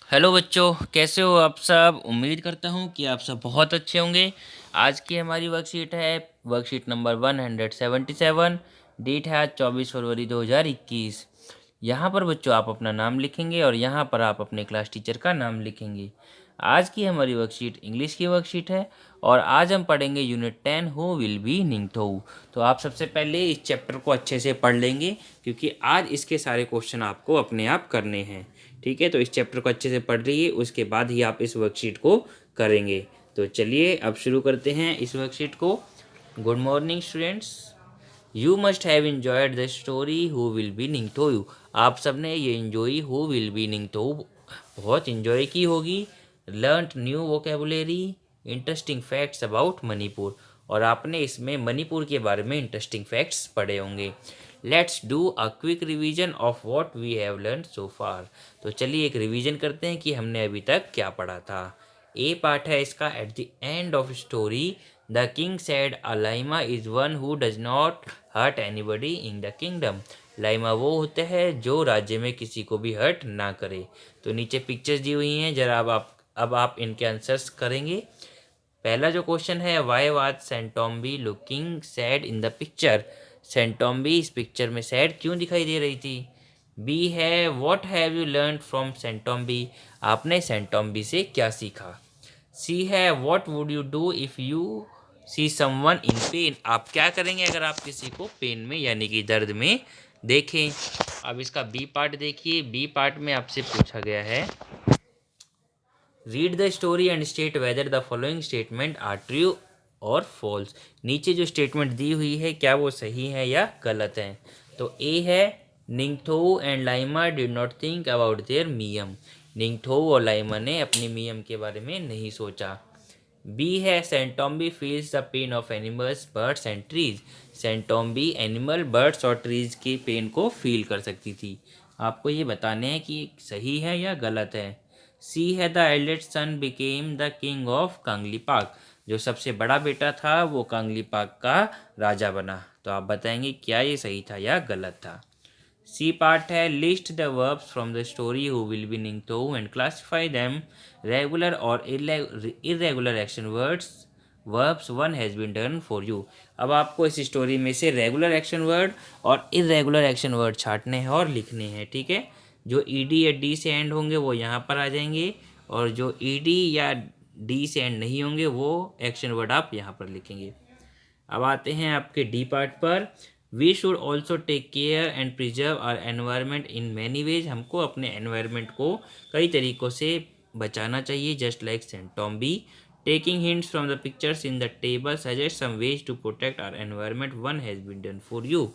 Hello बच्चों, कैसे हो आप सब। उम्मीद करता हूँ कि आप सब बहुत अच्छे होंगे। आज की हमारी वर्कशीट है वर्कशीट नंबर 177। डेट है आज 24 फरवरी 2021। यहाँ पर बच्चों आप अपना नाम लिखेंगे और यहाँ पर आप अपने क्लास टीचर का नाम लिखेंगे। आज की हमारी वर्कशीट इंग्लिश की वर्कशीट है और आज हम पढ़ेंगे यूनिट 10 हु विल बी निंगथोउ। तो आप सबसे पहले इस चैप्टर को अच्छे से पढ़ लेंगे क्योंकि आज इसके सारे क्वेश्चन आपको अपने आप करने हैं। ठीक है, तो इस चैप्टर को अच्छे से पढ़ लीजिए, उसके बाद ही आप इस वर्कशीट को करेंगे। तो चलिए अब शुरू करते हैं इस वर्कशीट को। Good morning students, you must have enjoyed the story who will be Ningthou. आप सबने ये enjoy who will be Ningthou बहुत इंजॉय की होगी। Learned new vocabulary, interesting facts about Manipur, और आपने इसमें मणिपुर के बारे में इंटरेस्टिंग फैक्ट्स पढ़े होंगे। Let's do a quick revision of what we have learn so far. तो चलिए एक रिवीजन करते हैं कि हमने अभी तक क्या पढ़ा था। ए पार्ट है इसका, at the end of story the king said a Laima is one who does not hurt anybody in the kingdom. Laima वो होते हैं जो राज्य में किसी को भी हर्ट ना करे। तो नीचे पिक्चर्स दी हुई हैं, जरा अब आप इनके आंसर्स करेंगे। पहला जो क्वेश्चन है, why was Sanatombi looking sad in the picture. Sanatombi इस पिक्चर में सैड क्यों दिखाई दे रही थी। बी है, what have you learn from Sanatombi, आपने सेंटोम्बी से क्या सीखा। सी है, what would you do if you see someone in pain, आप क्या करेंगे अगर आप किसी को पेन में यानी कि दर्द में देखें। अब इसका बी पार्ट देखिए। बी पार्ट में आपसे पूछा गया है, read the story and state whether the following statement are true और फॉल्स। नीचे जो स्टेटमेंट दी हुई है क्या वो सही है या गलत है। तो ए है, Ningthou and Laima did not think about their मियम, निंगथोउ और लाइमा ने अपनी मियम के बारे में नहीं सोचा। बी है, Sanatombi feels the pain of animals birds and trees, Sanatombi animal birds और ट्रीज की पेन को फील कर सकती थी। आपको ये बताने हैं कि सही है या गलत है। सी है, the eldest son became the king of Kangleipak, जो सबसे बड़ा बेटा था वो कांगलीपाक का राजा बना। तो आप बताएंगे क्या ये सही था या गलत था। सी पार्ट है, list the verbs from the story who will be Ningthou and classify them regular और irregular action words verbs one has been done for you. अब आपको इस स्टोरी में से रेगुलर एक्शन वर्ड और इरेगुलर एक्शन वर्ड छांटने हैं और लिखने हैं। ठीक है, जो ईडी या डी से एंड होंगे वो यहाँ पर आ जाएंगे और जो ईडी या डी से एंड नहीं होंगे वो एक्शन वर्ड आप यहाँ पर लिखेंगे। अब आते हैं आपके डी पार्ट पर। We should also take care and preserve our environment in many ways, हमको अपने एनवायरनमेंट को कई तरीक़ों से बचाना चाहिए। Just like Sentombi, taking hints from the pictures in the table suggest some ways to protect our environment one has been done for you.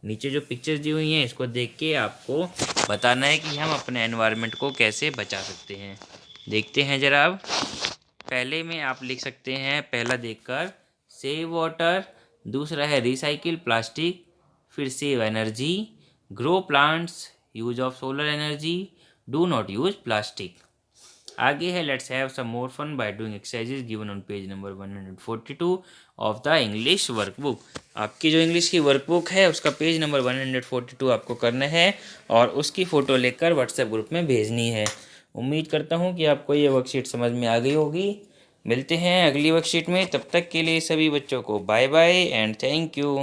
नीचे जो पिक्चर्स दी हुई हैं इसको देख के आपको बताना है कि हम अपने एनवायरनमेंट को कैसे बचा सकते हैं। देखते हैं जरा। अब पहले में आप लिख सकते हैं, पहला देखकर, सेव वाटर। दूसरा है रिसाइकिल प्लास्टिक, फिर save energy, grow plants, use of solar energy, do not use plastic. आगे है, let's have some more fun by doing exercises given on page number 142 of the English workbook. आपकी जो English की workbook है उसका page number 142 आपको करना है और उसकी फ़ोटो लेकर व्हाट्सएप ग्रुप में भेजनी है। उम्मीद करता हूँ कि आपको ये वर्कशीट समझ में आ गई होगी। मिलते हैं अगली वर्कशीट में, तब तक के लिए सभी बच्चों को bye bye and thank you.